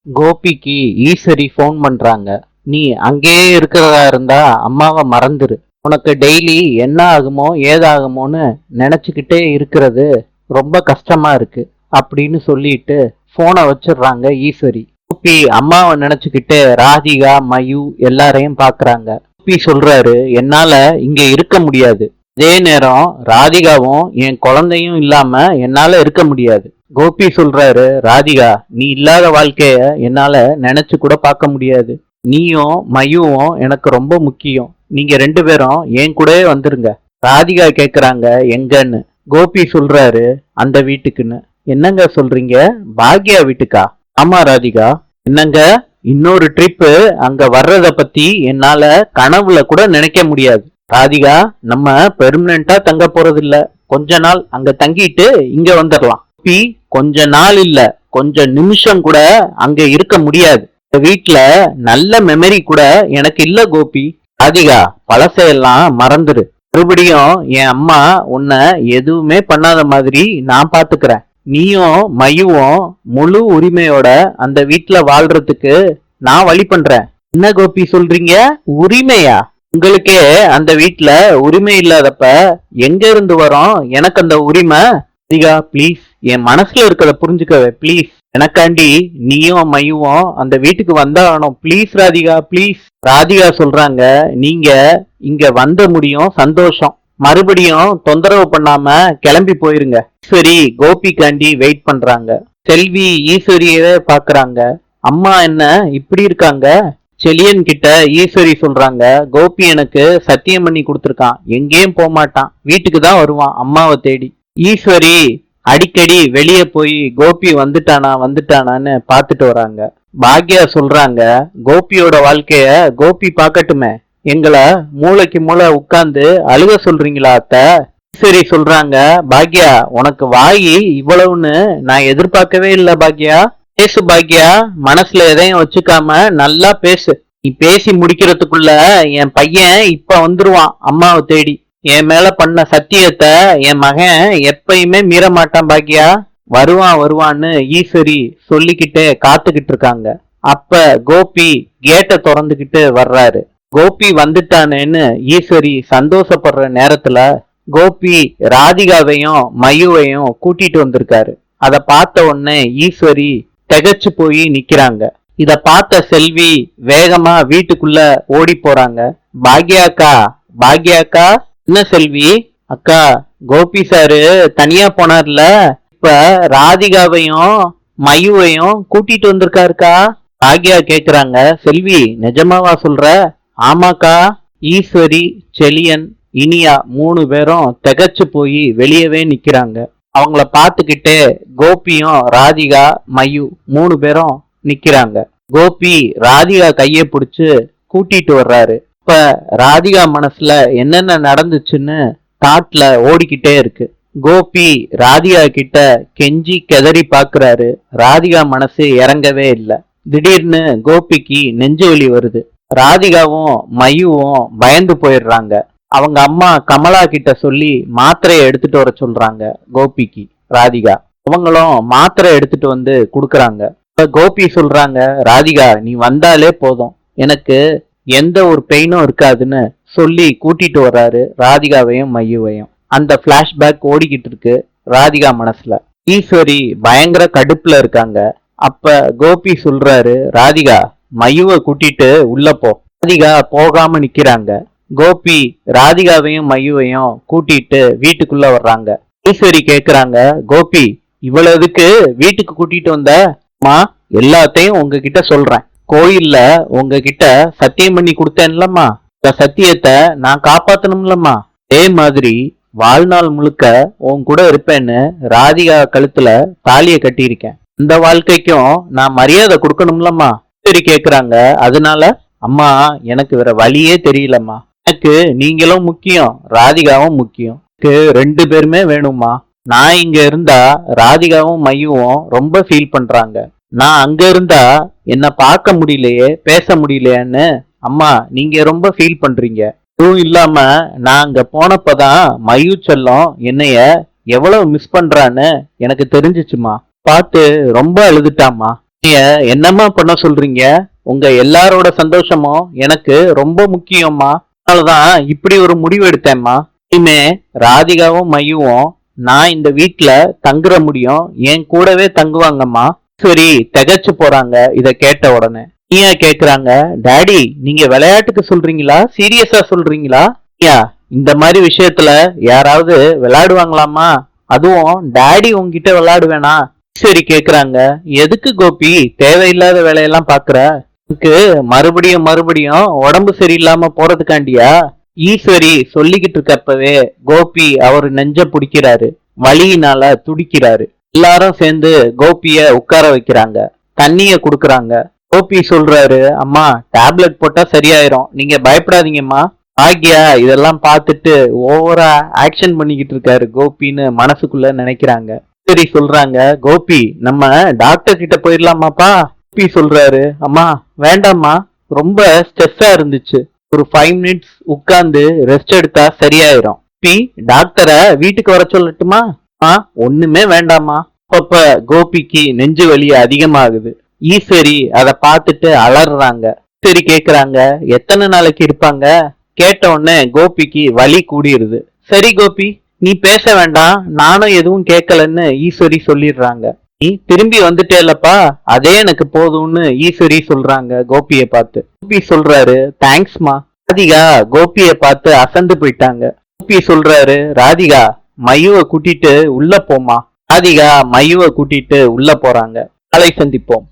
கோபிக்கு Eswari phone பண்றாங்க. நீ அங்கேயே இருக்கிறதா இருந்தா அம்மாவை மறந்துரு. உனக்கு டெய்லி என்ன ஆகுமோ ஏதாகுமோன்னு நினைச்சுக்கிட்டே இருக்கிறது ரொம்ப கஷ்டமா இருக்கு அப்படின்னு சொல்லிட்டு போனை வச்சிடுறாங்க ஈஸ்வரி. கோபி அம்மாவை நினைச்சுக்கிட்டு ராதிகா மயு எல்லாரையும் பாக்குறாங்க. கோபி சொல்றாரு, என்னால இங்க இருக்க முடியாது. அதே நேரம் ராதிகாவும் என் குழந்தையும் இல்லாம என்னால இருக்க முடியாது. கோபி சொல்றாரு, ராதிகா நீ இல்லாத வாழ்க்கைய என்னால நினைச்சு கூட பார்க்க முடியாது. நீயும் மயுவும் எனக்கு ரொம்ப முக்கியம். நீங்க ரெண்டு பேரும் என் கூடவே வந்துருங்க. ராதிகா கேக்குறாங்க எங்கன்னு. கோபி சொல்றாரு, அந்த வீட்டுக்குன்னு. என்னங்க சொல்றீங்க? பாக்யா வீட்டுக்கா? ஆமா ராதிகா. என்னங்க, இன்னொரு ட்ரிப்பு அங்க வர்றத பத்தி என்னால கனவுல கூட நினைக்க முடியாது. ராதிகா, நம்ம பெர்மனண்டா தங்க போறது இல்ல. கொஞ்ச நாள் அங்க தங்கிட்டு இங்க வந்துடலாம். கொஞ்ச நாள் இல்ல, கொஞ்ச நிமிஷம் கூட அங்க இருக்க முடியாது. இந்த வீட்டுல நல்ல மெமரி கூட எனக்கு இல்ல கோபி. ராதிகா, பழசையெல்லாம் மறந்துரு. மறுபடியும் என் அம்மா உன்னை எதுவுமே பண்ணாத மாதிரி நான் பாத்துக்கிறேன். நீயும் மயுவும் முழு உரிமையோட அந்த வீட்டுல வாழ்றதுக்கு நான் வழி பண்றேன். என்ன கோபி சொல்றீங்க? உரிமையா? உங்களுக்கே அந்த வீட்டுல உரிமை இல்லாதப்ப எங்க இருந்து வரும் எனக்கு அந்த உரிமை? ராதிகா ப்ளீஸ், என் மனசுல இருக்கிறத புரிஞ்சுக்கவே ப்ளீஸ். எனக்காண்டி நீயும் மையுவும் அந்த வீட்டுக்கு வந்தாகணும் ப்ளீஸ் ராதிகா ப்ளீஸ். ராதிகா சொல்றாங்க, நீங்க இங்க வந்த முடியும் சந்தோஷம். மறுபடியும் தொந்தரவு பண்ணாம கிளம்பி போயிருங்க. ஈஸ்வரி கோபிக்காண்டி வெயிட் பண்றாங்க. செல்வி ஈஸ்வரியவே பாக்குறாங்க. அம்மா என்ன இப்படி இருக்காங்க? செலியன் கிட்ட ஈஸ்வரி சொல்றாங்க, கோபி எனக்கு சத்தியம் பண்ணி கொடுத்துருக்கான், எங்கேயும் போக மாட்டான், வீட்டுக்கு தான் வருவான் அம்மாவை தேடி. ஈஸ்வரி அடிக்கடி வெளியே போய் கோபி வந்துட்டானான்னு பாத்துட்டு வராங்க. பாக்யா சொல்றாங்க, கோபியோட வாழ்க்கைய கோபி பாக்கட்டுமே, எங்களை மூளைக்கு மூளை உட்கார்ந்து அழுக சொல்றீங்களா அத்தை? ஈஸ்வரி சொல்றாங்க, பாக்யா உனக்கு வாயி இவ்வளவுன்னு நான் எதிர்பார்க்கவே இல்லை பாக்யா. பேசு பாக்யா, மனசுல எதையும் வச்சுக்காம நல்லா பேசு. நீ பேசி முடிக்கிறதுக்குள்ள என் பையன் இப்ப வந்துருவான் அம்மாவை தேடி. என் மேல பண்ண சத்தியத்தை என் மகன் எப்பயுமே மீற மாட்டான் பாக்யா. வருவான்னு ஈஸ்வரி சொல்லிக்கிட்டே காத்துக்கிட்டு இருக்காங்க. அப்ப கோபி கேட்டை திறந்துகிட்டு வர்றாரு. கோபி வந்துட்டானேன்னு ஈஸ்வரி சந்தோஷப்படுற நேரத்துல கோபி ராதிகாவையும் மயுவையும் கூட்டிட்டு வந்திருக்காரு. அத பார்த்த உடனே ஈஸ்வரி திகச்சு போய் நிக்கிறாங்க. இத பார்த்த செல்வி வேகமா வீட்டுக்குள்ள ஓடி போறாங்க. பாக்யாக்கா. என்ன செல்வி? அக்கா, கோபி சாரு தனியா போனார்ல, இப்ப ராதிகாவையும் மயுவையும் கூட்டிட்டு வந்திருக்காருக்கா. பாக்யா கேக்குறாங்க, செல்வி நிஜமாவா சொல்ற? ஆமாக்கா. ஈஸ்வரி, செலியன், இனியா 3 பேரும் திகச்சு போய் வெளியவே நிக்கிறாங்க. அவங்கள பார்த்துக்கிட்டே கோபியும் ராதிகா மயு 3 பேரும் நிக்கிறாங்க. கோபி ராதிகா கைய பிடிச்சு கூட்டிட்டு வர்றாரு. இப்ப ராதிகா மனசுல என்னென்ன நடந்துச்சுன்னு தாட்ல ஓடிக்கிட்டே இருக்கு. கோபி ராதிகா கிட்ட கெஞ்சி கெதறி பாக்குறாரு. ராதிகா மனசு இறங்கவே இல்லை. திடீர்னு கோபிக்கு நெஞ்சு வலி வருது. ராதிகாவும் மயுவும் பயந்து போயிடுறாங்க. அவங்க அம்மா கமலா கிட்ட சொல்லி மாத்திரையை எடுத்துட்டு வர சொல்றாங்க கோபிக்கு. ராதிகா அவங்களும் மாத்திரை எடுத்துட்டு வந்து குடுக்கறாங்க. கோபி சொல்றாங்க, ராதிகா நீ வந்தாலே போதும், எனக்கு எந்த ஒரு பெயினும் இருக்காதுன்னு சொல்லி கூட்டிட்டு வர்றாரு ராதிகாவையும் மயுவையும். அந்த பிளாஷ்பேக் ஓடிக்கிட்டு இருக்கு ராதிகா மனசுல. ஈஸ்வரி பயங்கர கடுப்புல இருக்காங்க. அப்ப கோபி சொல்றாரு, ராதிகா மயுவை கூட்டிட்டு உள்ள போ. ராதிகா போகாம நிக்கிறாங்க. கோபி ராதிகாவையும் மயுவையும் கூட்டிட்டு வீட்டுக்குள்ள வர்றாங்க. ஈஸ்வரி கேக்குறாங்க, கோபி இவ்வளவுக்கு வீட்டுக்கு கூட்டிட்டு வந்த? எல்லாத்தையும் உங்ககிட்ட சொல்றேன். கோயில்ல உங்ககிட்ட சத்தியம் பண்ணி கொடுத்தேன்லம்மா, இந்த சத்தியத்தை நான் காப்பாத்தணும்லம்மா. அதே மாதிரி வாழ்நாள் முழுக்க உன் கூட இருப்பேன்னு ராதிகா கழுத்துல தாலிய கட்டியிருக்கேன். இந்த வாழ்க்கைக்கும் நான் மரியாதை கொடுக்கணும்லம்மா. சரி கேக்குறாங்க, அதனால அம்மா எனக்கு வேற வழியே தெரியலம்மா. எனக்கு நீங்களும் முக்கியம், ராதிகாவும் முக்கியம். எனக்கு 2 பேருமே வேணும்மா. நான் இங்க இருந்தா ராதிகாவும் மையுவும் ரொம்ப ஃபீல் பண்றாங்க. நான் அங்க இருந்தா என்ன பார்க்க முடியலையே, பேச முடியலையேன்னு அம்மா நீங்க ரொம்ப ஃபீல் பண்றீங்க. இதுவும் இல்லாம நான் அங்க போனப்பதான் மயு செல்லம் என்னைய எவ்வளவு மிஸ் பண்றான்னு எனக்கு தெரிஞ்சிச்சுமா. பார்த்து ரொம்ப அழுதுட்டாமா. நீங்க என்னம்மா பண்ண சொல்றீங்க? உங்க எல்லாரோட சந்தோஷமும் எனக்கு ரொம்ப முக்கியம்மா. அதனாலதான் இப்படி ஒரு முடிவு எடுத்தேம்மா. இனிமே ராதிகாவும் மையுவும் நான் இந்த வீட்ல தங்குற முடியும், என் கூடவே தங்குவாங்கம்மா. சரி, திகைச்சு போறாங்க இத கேட்ட உடனே. நீயா கேக்குறாங்க, டாடி நீங்க விளையாட்டுக்கு சொல்றீங்களா, சீரியஸா சொல்றீங்களா? ஐயா, இந்த மாதிரி விஷயத்துல யாராவது விளையாடுவாங்களாமா? அதுவும் டாடி உங்ககிட்ட விளையாடுவேனா? சரி கேக்குறாங்க, எதுக்கு கோபி தேவையில்லாத வேலையெல்லாம் பாக்குற? உனக்கு மறுபடியும் மறுபடியும் உடம்பு சரியில்லாம போறதுக்காண்டியா? ஈஸ்வரி சொல்லிக்கிட்டு இருக்கப்பவே கோபி அவர் நெஞ்ச பிடிக்கிறாரு. வலியினால துடிக்கிறாரு. எல்லாரும் சேர்ந்து கோபிய உட்கார வைக்கிறாங்க. தண்ணிய குடுக்கறாங்க. கோபி சொல்றாரு, அம்மா டேப்லெட் போட்டா சரியாயிரும், நீங்க பயப்படாதீங்கம்மா. ஆக்யா இதெல்லாம் பார்த்துட்டு ஓவரா ஆக்ஷன் பண்ணிக்கிட்டு இருக்காரு கோபின்னு மனசுக்குள்ள நினைக்கிறாங்க. சரி சொல்றாங்க, கோபி நம்ம டாக்டர் கிட்ட போயிடலாமாப்பா? கோபி சொல்றாரு, அம்மா வேண்டாம்மா, ரொம்ப ஸ்ட்ரெஸ்ஸா இருந்துச்சு, ஒரு 5 மினிட்ஸ் உட்கார்ந்து ரெஸ்ட் எடுத்தா சரியாயிரும். கோபி டாக்டரை வீட்டுக்கு வர சொல்லட்டுமா? ஒண்ணுமே வேண்டாமா. அப்ப கோபிக்கு நெஞ்சு வலி அதிகமாகுது. ஈஸ்வரி அதை பார்த்துட்டு அலறாங்க. சரி கேக்குறாங்க, எத்தனை நாளைக்கு இருப்பாங்க? கேட்ட உடனே கோபிக்கு வலி கூடிருது. சரி கோபி நீ பேச வேண்டாம், நானும் எதுவும் கேட்கலன்னு ஈஸ்வரி சொல்லிடுறாங்க. நீ திரும்பி வந்துட்டேலப்பா, அதே எனக்கு போதும்னு ஈஸ்வரி சொல்றாங்க கோபியை பார்த்து. கோபி சொல்றாரு, தேங்க்ஸ்மா. ராதிகா கோபியை பார்த்து அசந்து போயிட்டாங்க. கோபி சொல்றாரு, ராதிகா மயுவை கூட்டிட்டு உள்ள போமா. ராதிகா மயுவை கூட்டிட்டு உள்ள போறாங்க. நாளை சந்திப்போம்.